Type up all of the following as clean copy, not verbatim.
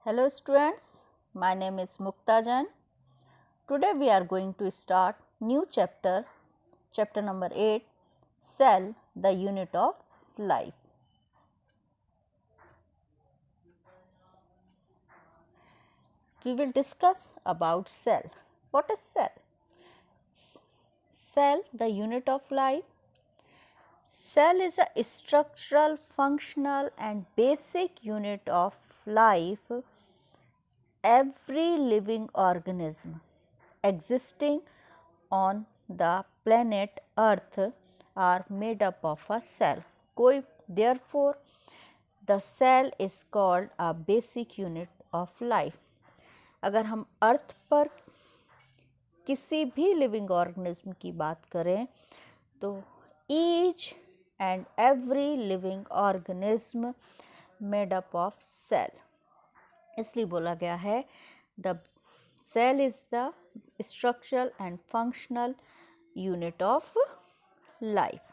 Hello students, my name is Mukta Jain. Today we are going to start new chapter number 8, Cell, the unit of life. We will discuss about cell. What is cell? Cell, the unit of life. Cell is a structural, functional and basic unit of life. Every living organism existing on the planet Earth are made up of a cell. Therefore, the cell is called a basic unit of life. अगर हम अर्थ पर किसी भी living organism की बात करें तो each and every living organism made up of cell, इसलिए बोला गया है the cell is the structural and functional unit of life.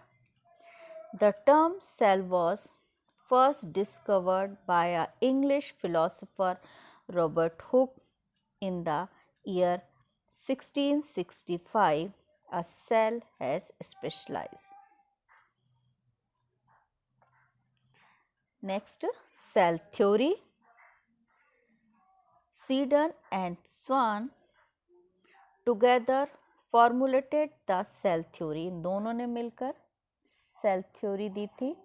The term cell was first discovered by an English philosopher Robert Hooke in the year 1665. A cell has specialized. Next, cell theory. Seddon and Swan together formulated the cell theory. इन दोनों ने मिलकर cell theory दी थी.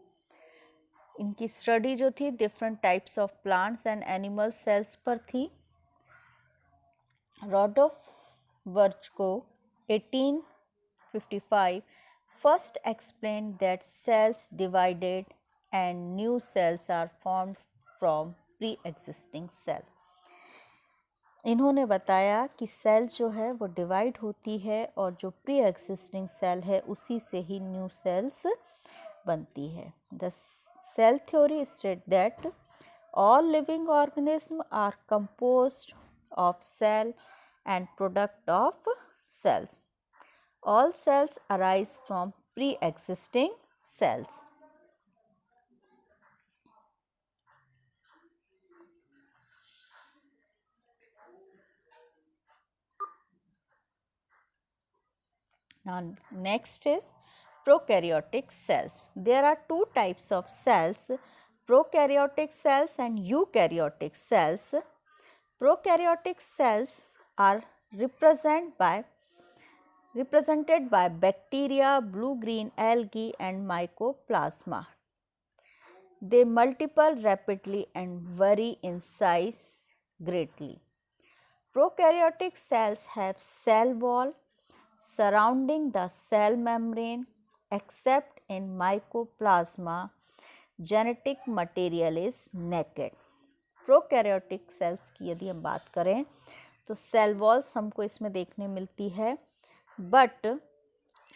इनकी study जो थी different types of plants and animal sales पर थी. रॉडोल्फ वर्चको 1855 first explained that cells divided and new cells are formed from pre-existing cell. इन्होंने बताया कि सेल जो है वो डिवाइड होती है और जो प्री एग्जिस्टिंग सेल है उसी से ही न्यू सेल्स बनती है. The cell theory state that all living organism are composed of cell and product of cells. All cells arise from pre existing cells. Now next is prokaryotic cells. There are two types of cells, prokaryotic cells and eukaryotic cells. Prokaryotic cells are represented by bacteria, blue-green algae and mycoplasma. They multiply rapidly and vary in size greatly. Prokaryotic cells have cell wall surrounding the cell membrane. Except in mycoplasma, genetic material is naked. Prokaryotic cells की यदि हम बात करें तो cell walls हमको इसमें देखने मिलती है, बट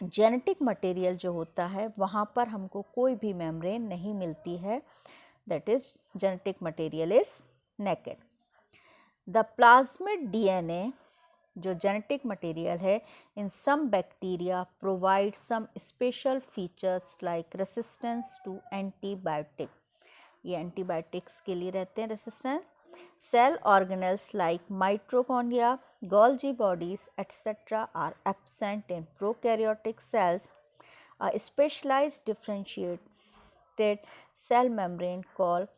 जेनेटिक मटेरियल जो होता है वहाँ पर हमको कोई भी मेम्ब्रेन नहीं मिलती है. That is genetic material is naked. The plasmid DNA जो जेनेटिक मटेरियल है in some bacteria provide some special features like resistance to antibiotic. ये एंटीबायोटिक्स के लिए रहते हैं resistant. Cell organelles like mitochondria, Golgi bodies etcetera are absent in prokaryotic cells. A specialised differentiated cell membrane called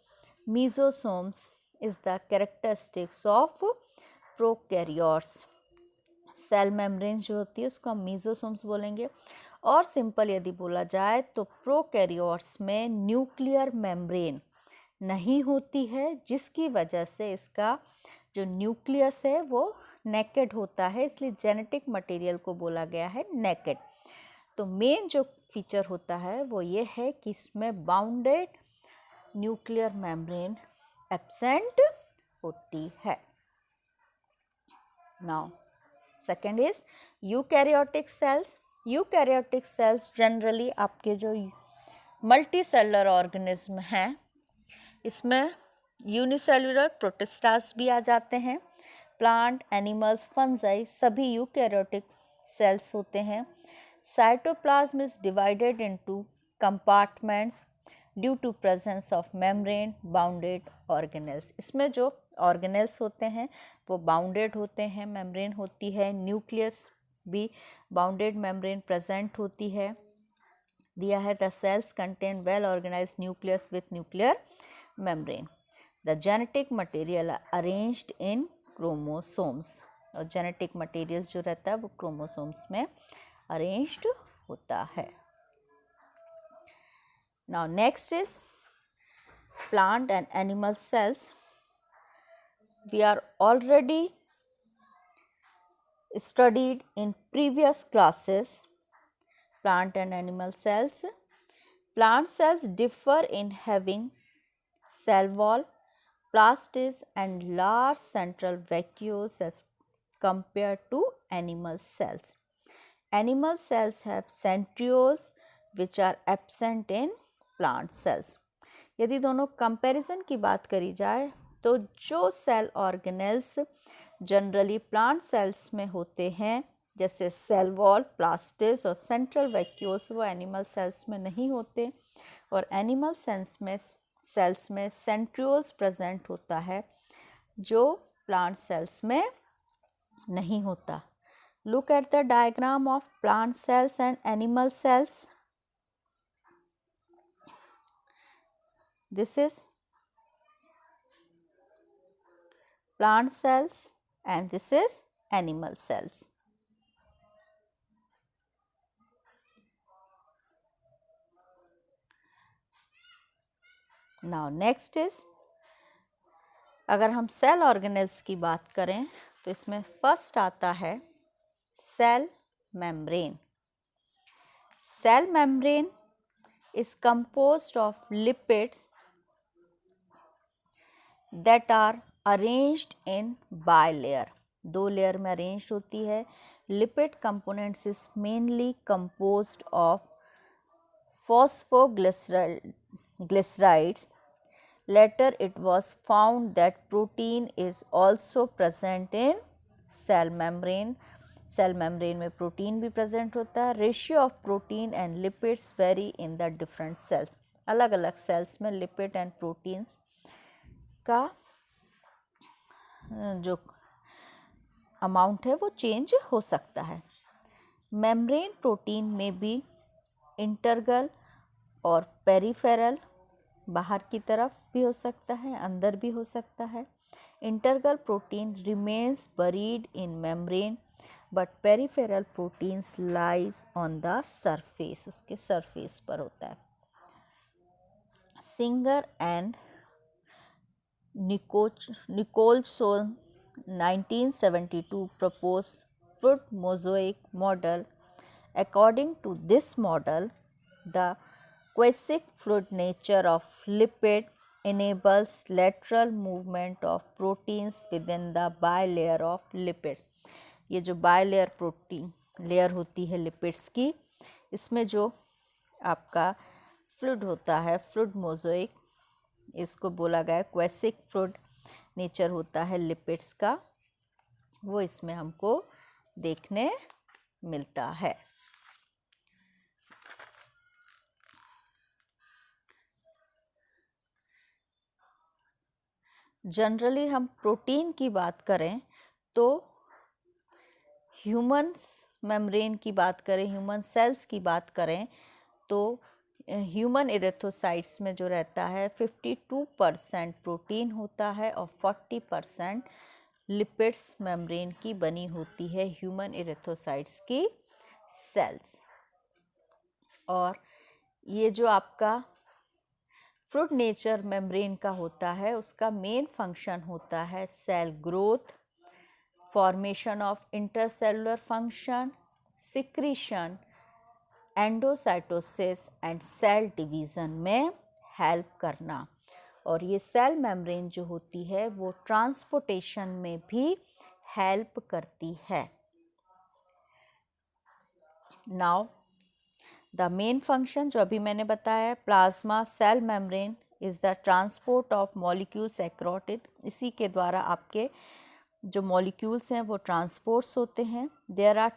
mesosomes is the characteristics of prokaryotes. Cell membrane जो होती है उसको हम मेसोसोम्स बोलेंगे. और सिंपल यदि बोला जाए तो प्रोकैरियोट्स में न्यूक्लियर मेम्ब्रेन नहीं होती है, जिसकी वजह से इसका जो न्यूक्लियस है वो नेकेड होता है, इसलिए जेनेटिक मटेरियल को बोला गया है नेकेड. तो मेन जो फीचर होता है वो ये है कि इसमें बाउंडेड न्यूक्लियर मेम्ब्रेन एब्सेंट होती है. Now second is eukaryotic cells. Eukaryotic cells generally आपके जो मल्टी सेलुलर ऑर्गेनिज्म हैं इसमें यूनिसेलुलर प्रोटिस्टास भी आ जाते हैं. प्लांट, एनिमल्स, फंजाई सभी यूकैरियोटिक सेल्स होते हैं. Cytoplasm is divided into compartments. Due to presence of membrane bounded organelles. इसमें जो ऑर्गेनेल्स होते हैं वो बाउंडेड होते हैं, मेम्ब्रेन होती है, न्यूक्लियस भी बाउंडेड मेम्ब्रेन प्रेजेंट होती है। दिया है the cells contain well organised nucleus with nuclear membrane. The genetic material arranged in chromosomes, और जेनेटिक मटेरियल जो रहता है वो क्रोमोसोम्स में अरेंज्ड होता है। Now next is plant and animal cells. We are already studied in previous classes plant and animal cells. Plant cells differ in having cell wall, plastids and large central vacuoles as compared to animal cells. Animal cells have centrioles which are absent in plant cells. यदि दोनों comparison की बात करी जाए तो जो cell organelles generally plant cells में होते हैं जैसे सेल वॉल, प्लास्टिड्स और सेंट्रल वैक्यूल्स, वो एनिमल सेल्स में नहीं होते, और एनिमल सेल्स में सेंट्रियोल्स प्रेजेंट होता है जो प्लांट सेल्स में नहीं होता। Look at the diagram of plant cells and animal cells. This is plant cells and this is animal cells. Now next is, अगर हम सेल ऑर्गेनेल्स की बात करें तो इसमें फर्स्ट आता है cell membrane. Cell membrane is composed of lipids that are arranged in bilayer, दो लेयर में अरेंज्ड होती है। Lipid components is mainly composed of phosphoglycerides. Later it was found that protein is also present in cell membrane. Cell membrane में protein भी present होता है। Ratio of protein and lipids vary in the different cells, अलग अलग sales में lipid and proteins का जो amount है वो चेंज हो सकता है। मेम्ब्रेन प्रोटीन में भी इंटरगल और पेरिफेरल, बाहर की तरफ भी हो सकता है, अंदर भी हो सकता है। Integral protein remains buried in membrane but peripheral proteins lies on the surface, उसके सरफेस पर होता है। Singer and Nicolson 1972 proposed fruit mosaic model. According to this model, the quasic fluid nature of lipid enables lateral movement of proteins within the bilayer of lipids. ये जो bilayer protein layer होती है lipids की, इसमें जो आपका fluid होता है, फ्लूइड मोज़ेक, इसको बोला गया क्वेसिक फ्लूइड नेचर होता है लिपिड्स का, वो इसमें हमको देखने मिलता है। जनरली हम प्रोटीन की बात करें तो ह्यूमन मेम्ब्रेन की बात करें, ह्यूमन सेल्स की बात करें तो ह्यूमन इरेथ्रोसाइट्स में जो रहता है 52% प्रोटीन होता है और 40% लिपिड्स मेम्ब्रेन की बनी होती है ह्यूमन इरेथ्रोसाइट्स की सेल्स। और ये जो आपका फ्लूइड नेचर मेम्ब्रेन का होता है उसका मेन फंक्शन होता है cell growth, formation of intercellular function, secretion, endocytosis and cell division में हेल्प करना। और ये सेल मेम्ब्रेन जो होती है वो ट्रांसपोर्टेशन में भी हेल्प करती है। नाउ द मेन फंक्शन जो अभी मैंने बताया है, plasma cell membrane is the transport of molecules across it, इसी के द्वारा आपके जो मॉलिक्यूल्स हैं वो ट्रांसपोर्ट्स होते हैं। There are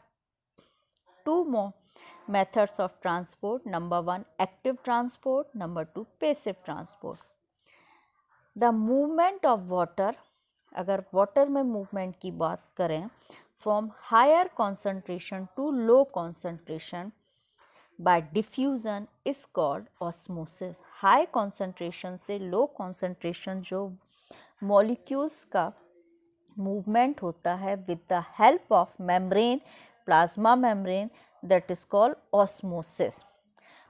two methods of transport. Number 1 active transport, number 2 passive transport. The movement of water, अगर water में movement की बात करें, from higher concentration to low concentration by diffusion is called osmosis. High concentration से low concentration जो molecules का movement होता है with the help of membrane, plasma membrane, that is called osmosis.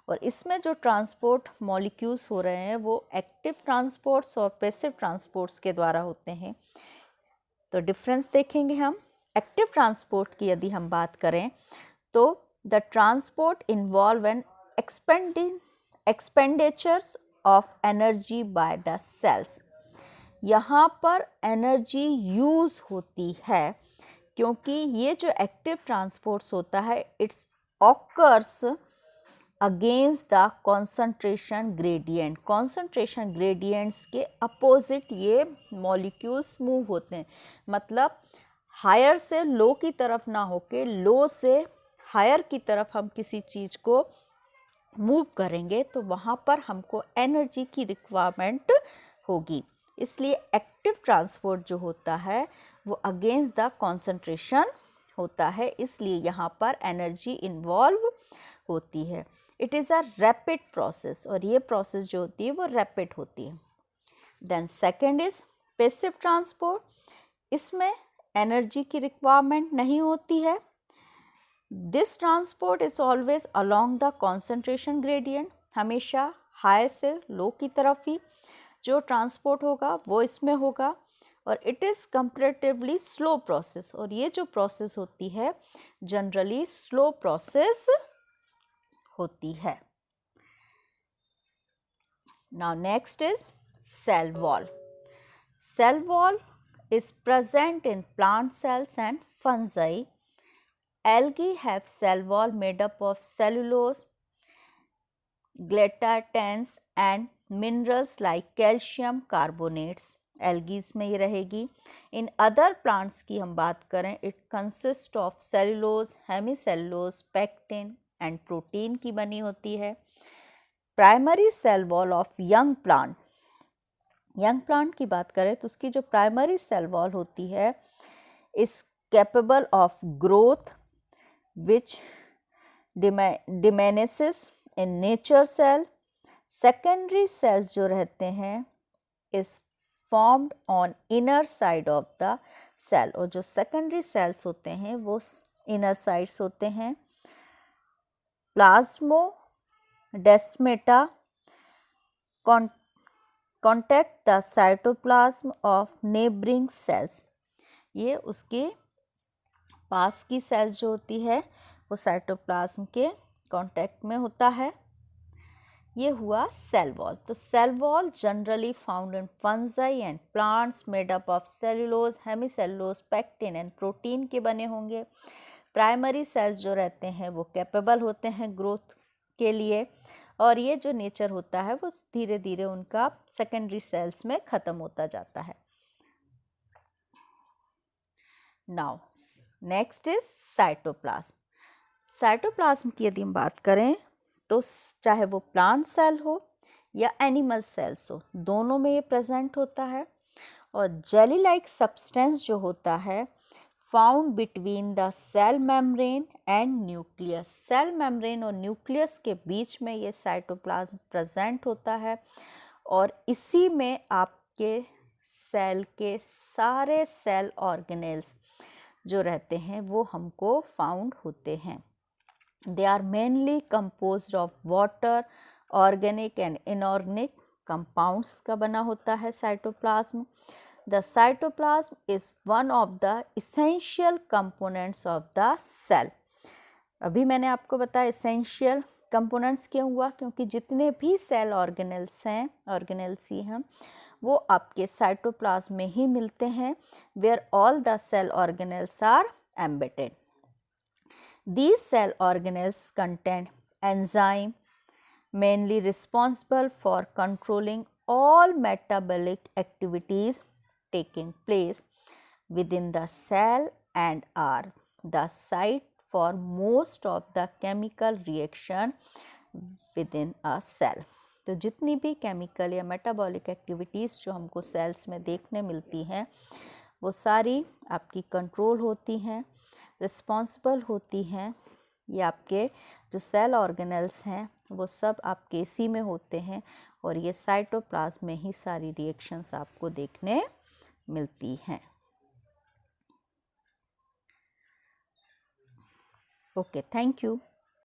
और इसमें जो ट्रांसपोर्ट मॉलिक्यूल्स हो रहे हैं वो एक्टिव ट्रांसपोर्ट्स और पैसिव ट्रांसपोर्ट्स के द्वारा होते हैं. तो डिफरेंस देखेंगे हम. एक्टिव ट्रांसपोर्ट की यदि हम बात करें तो the transport involve an expenditures of energy by the cells. यहाँ पर एनर्जी यूज़ होती है क्योंकि ये जो एक्टिव ट्रांसपोर्ट्स होता है it's occurs against the concentration gradient. Concentration gradients के अपोजिट ये मॉलिक्यूल्स मूव होते हैं. मतलब हायर से लो की तरफ ना होके लो से हायर की तरफ हम किसी चीज़ को मूव करेंगे तो वहाँ पर हमको एनर्जी की रिक्वायरमेंट होगी. इसलिए एक्टिव ट्रांसपोर्ट जो होता है वो अगेंस्ट द कॉन्सेंट्रेशन होता है, इसलिए यहाँ पर एनर्जी इन्वॉल्व होती है. It is a rapid process और ये प्रोसेस जो होती है वो रैपिड होती है. Then second is passive transport. इसमें एनर्जी की रिक्वायरमेंट नहीं होती है. This transport is always along the concentration gradient. हमेशा हाई से लो की तरफ ही जो ट्रांसपोर्ट होगा वो इसमें होगा और it is comparatively slow process. और ये जो प्रोसेस होती है जनरली स्लो प्रोसेस होती है. Now next is cell wall. Cell wall is present in plant cells and fungi. Algae have cell wall made up of cellulose, glycans and minerals like calcium carbonates. Algae में ही रहेगी. In other plants की हम बात करें it consists of cellulose, hemicellulose, pectin and protein की बनी होती है. Primary cell wall of young plant. Young plant की बात करें तो उसकी जो प्राइमरी सेल वॉल होती है is capable of growth which diminishes in nature cell. Secondary cells जो रहते हैं is formed on inner side of the cell. और जो सेकेंडरी सेल्स होते हैं वो इनर साइड्स होते हैं. Plasmodesmata contact the cytoplasm of neighboring cells. ये उसके पास की सेल्स जो होती है वो साइटोप्लाज्म के कांटेक्ट में होता है. ये हुआ सेल वॉल. तो cell wall generally found in fungi and plants made up of cellulose, hemicellulose, pectin and protein के बने होंगे. प्राइमरी सेल्स जो रहते हैं वो कैपेबल होते हैं ग्रोथ के लिए और ये जो नेचर होता है वो धीरे धीरे उनका सेकेंडरी सेल्स में ख़त्म होता जाता है. Now next is cytoplasm. Cytoplasm की यदि हम बात करें तो चाहे वो प्लांट सेल हो या एनिमल सेल्स हो दोनों में ये प्रेजेंट होता है. और जेली लाइक सब्सटेंस जो होता है found between the cell membrane and nucleus. Cell membrane और न्यूक्लियस के बीच में ये साइटोप्लाज्म प्रेजेंट होता है और इसी में आपके सेल के सारे सेल ऑर्गेनेल्स जो रहते हैं वो हमको फाउंड होते हैं. They are mainly composed of water, organic and inorganic compounds का बना होता है cytoplasm. The cytoplasm is one of the essential components of the cell. अभी मैंने आपको बताया essential components क्यों हुआ, क्योंकि जितने भी सेल ऑर्गेनेल्स ही हैं वो आपके साइटोप्लाज्म में ही मिलते हैं where all the cell organelles are embedded. These cell organelles contain enzyme mainly responsible for controlling all metabolic activities taking place within the cell and are the site for most of the chemical reaction within a cell. तो जितनी भी chemical या metabolic activities जो हमको sales में देखने मिलती हैं वो सारी आपकी कंट्रोल होती हैं, रिस्पॉन्सिबल होती हैं। ये आपके जो सेल ऑर्गेनेल्स हैं वो सब आपके इसी में होते हैं और ये साइटोप्लाज्म में ही सारी रिएक्शंस आपको देखने मिलती हैं। Okay, thank you.